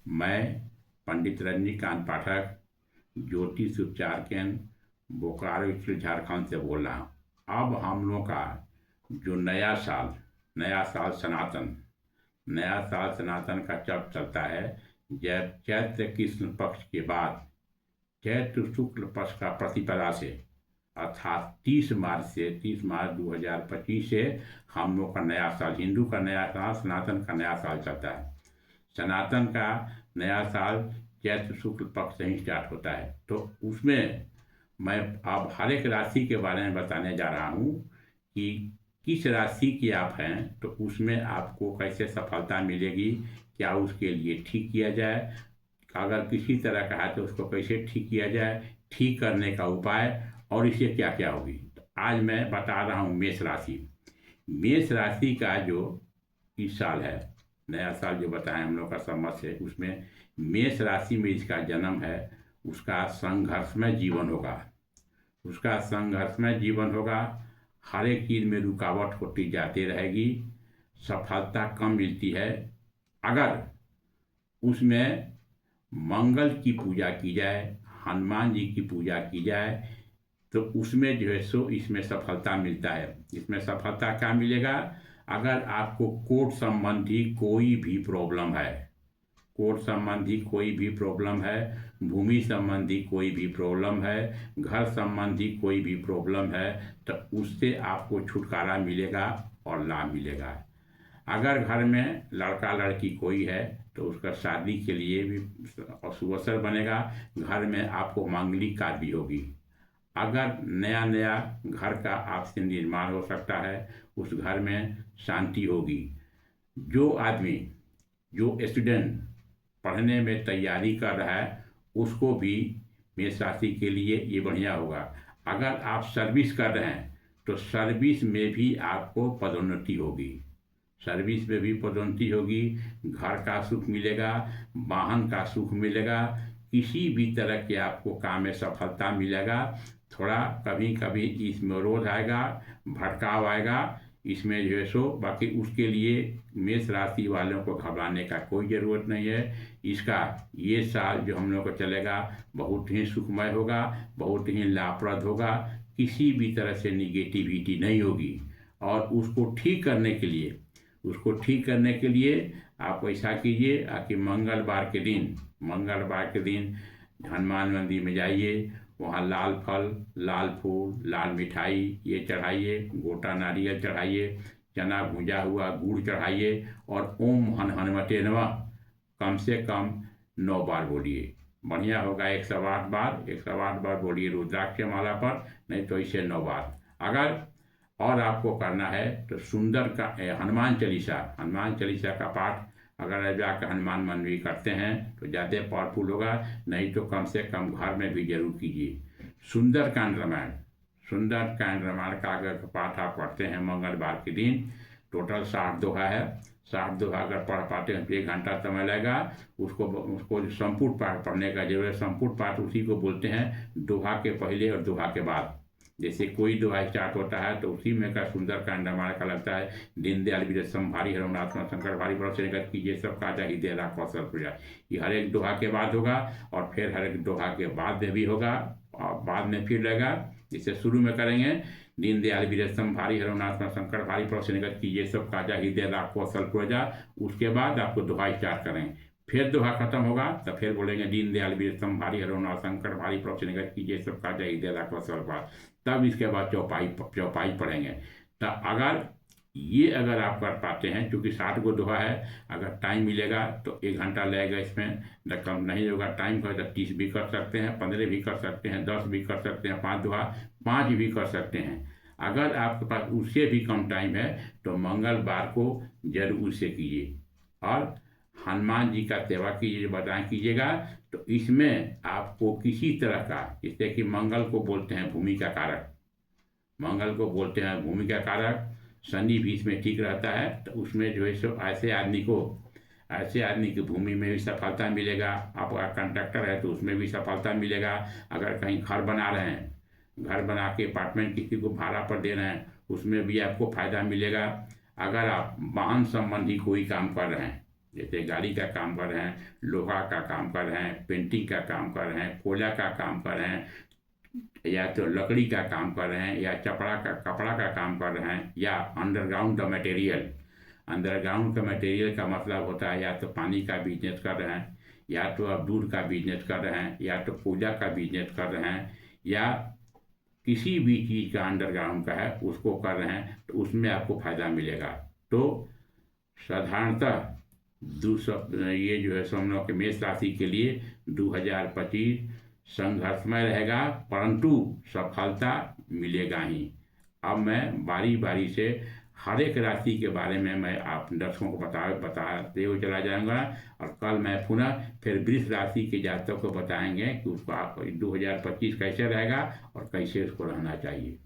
मैं पंडित रजनीकांत पाठक ज्योतिष उपचार केंद्र बोकारो स्थित झारखंड से बोल रहा हूँ। अब हम लोग का जो नया साल सनातन का जब चलता है, जब चैत्र कृष्ण पक्ष के बाद चैत्र शुक्ल पक्ष का प्रतिपदा से अर्थात 30 मार्च 2025 से हम लोग का नया साल, हिंदू का नया साल, सनातन का नया साल चलता है। सनातन का नया साल चैत्र शुक्ल पक्ष से ही स्टार्ट होता है। तो उसमें मैं अब हर एक राशि के बारे में बताने जा रहा हूँ कि किस राशि के आप हैं, तो उसमें आपको कैसे सफलता मिलेगी, क्या उसके लिए ठीक किया जाए, अगर किसी तरह का है तो उसको कैसे ठीक किया जाए, ठीक करने का उपाय और इससे क्या क्या होगी। तो आज मैं बता रहा हूँ मेष राशि का जो इस साल है, नया साल जो बताएं हम लोग का संवत्सर है, उसमें मेष राशि में इसका जन्म है। उसका संघर्षमय जीवन होगा। हर एक चीज़ में रुकावट होती जाती रहेगी, सफलता कम मिलती है। अगर उसमें मंगल की पूजा की जाए, हनुमान जी की पूजा की जाए, तो उसमें जो है सो इसमें सफलता मिलता है। इसमें सफलता क्या मिलेगा? अगर आपको कोर्ट संबंधी कोई भी प्रॉब्लम है, भूमि संबंधी कोई भी प्रॉब्लम है, घर संबंधी कोई भी प्रॉब्लम है, तो उससे आपको छुटकारा मिलेगा और लाभ मिलेगा। अगर घर में लड़का लड़की कोई है तो उसका शादी के लिए भी शुभ अवसर बनेगा। घर में आपको मांगलिक कार्य भी होगी। अगर नया घर का आपसे निर्माण हो सकता है, उस घर में शांति होगी। जो स्टूडेंट पढ़ने में तैयारी कर रहा है, उसको भी मेष राशि के लिए ये बढ़िया होगा। अगर आप सर्विस कर रहे हैं तो सर्विस में भी आपको पदोन्नति होगी। घर का सुख मिलेगा, वाहन का सुख मिलेगा, किसी भी तरह के आपको काम में सफलता मिलेगा। थोड़ा कभी कभी इसमें रोध आएगा, भटकाव आएगा, इसमें जो है सो, बाकी उसके लिए मेष राशि वालों को घबराने का कोई ज़रूरत नहीं है। इसका ये साल जो हम लोग को चलेगा बहुत ही सुखमय होगा, बहुत ही लाभप्रद होगा, किसी भी तरह से निगेटिविटी नहीं होगी। और उसको ठीक करने के लिए आप ऐसा कीजिए कि मंगलवार के दिन हनुमान मंदिर में जाइए, वहाँ लाल फल, लाल फूल, लाल मिठाई ये चढ़ाइए, गोटा नारियल चढ़ाइए, चना भुजा हुआ गुड़ चढ़ाइए और ओम हनुमते नमः कम से कम 9 बार बोलिए। बढ़िया होगा 108 बार बोलिए रुद्राक्ष माला पर, नहीं तो इसे 9 बार। अगर और आपको करना है तो सुंदर का हनुमान चालीसा का पाठ अगर जाकर हनुमान मंदिर करते हैं तो ज़्यादा पावरफुल होगा, नहीं तो कम से कम घर में भी जरूर कीजिए। सुंदरकांड रामायण का अगर पाठ आप पढ़ते हैं मंगलवार के दिन, टोटल 60 दोहा है। 60 दोहा अगर पढ़ पाते हैं तो 1 घंटा समय लगेगा। उसको संपूर्ण पाठ पढ़ने का जरूरत है। संपूर्ण पाठ उसी को बोलते हैं दोहा के पहले और दोहा के बाद। जैसे कोई दोहा स्टार्ट होता है तो उसी में का सुंदरकांड रामायण का लगता है, दीनदयाल विरसम भारी हरनाथ शंकर भारी बरस निगत कीजिए सब काजा हृदय राख कौशल प्रजा। ये हर एक दोहा के बाद होगा और फिर हर एक दोहा के बाद में भी होगा और बाद में फिर लगेगा। जिसे शुरू में करेंगे दीनदयाल विरसम भारी हरनाथ शंकर भारी बरस निगत कीजिए सब काजा हृदय राख कौशल प्रजा, उसके बाद आपको दोहा स्टार्ट करें। फिर दोहा खत्म होगा तो फिर बोलेंगे दीनदयाल विरसम भारी हरनाथ शंकर भारी बरस निगत कीजिए सब काजा हृदय राख कौशल प्रजा। तब इसके बाद चौपाई पढ़ेंगे। तो अगर आप कर पाते हैं, क्योंकि 60 गो दोहा है, अगर टाइम मिलेगा तो 1 घंटा लगेगा इसमें, कम नहीं होगा टाइम का तो 30 भी कर सकते हैं, 15 भी कर सकते हैं, 10 भी कर सकते हैं, 5 दोहा 5 भी कर सकते हैं। अगर आपके पास उससे भी कम टाइम है तो मंगलवार को जरूर से कीजिए और हनुमान जी का सेवा कीजिएगा। तो इसमें आपको किसी तरह का, जैसे कि मंगल को बोलते हैं भूमि का कारक, शनि भी इसमें ठीक रहता है। तो उसमें जो है सो ऐसे आदमी की भूमि में भी सफलता मिलेगा। आपका कंट्रैक्टर है तो उसमें भी सफलता मिलेगा। अगर कहीं घर बना रहे हैं, घर बना के अपार्टमेंट किसी को भाड़ा पर दे रहे हैं, उसमें भी आपको फायदा मिलेगा। अगर आप वाहन संबंधी कोई काम कर रहे हैं, जैसे गाड़ी का काम कर रहे हैं, लोहा का काम कर रहे हैं, पेंटिंग का काम कर रहे हैं, कोयला का काम कर रहे हैं, या तो लकड़ी का काम कर रहे हैं, या कपड़ा का काम कर रहे हैं, या अंडरग्राउंड द मटेरियल। अंडरग्राउंड का मटेरियल का मतलब होता है या तो पानी का बिजनेस कर रहे हैं, या तो आप दूध का बिजनेस कर रहे हैं, या तो पूजा का बिजनेस कर रहे हैं, या किसी भी चीज़ का अंडरग्राउंड का है उसको कर रहे हैं, तो उसमें आपको फायदा मिलेगा। तो साधारणतः ये जो है हम लोग के मेष राशि के लिए 2025 संघर्षमय रहेगा, परंतु सफलता मिलेगा ही। अब मैं बारी बारी से हर एक राशि के बारे में मैं आप दर्शकों को बताते हुए चला जाऊंगा, और कल मैं पुनः फिर वृष राशि के जातकों को बताएंगे कि उसको आप 2025 कैसे रहेगा और कैसे उसको रहना चाहिए।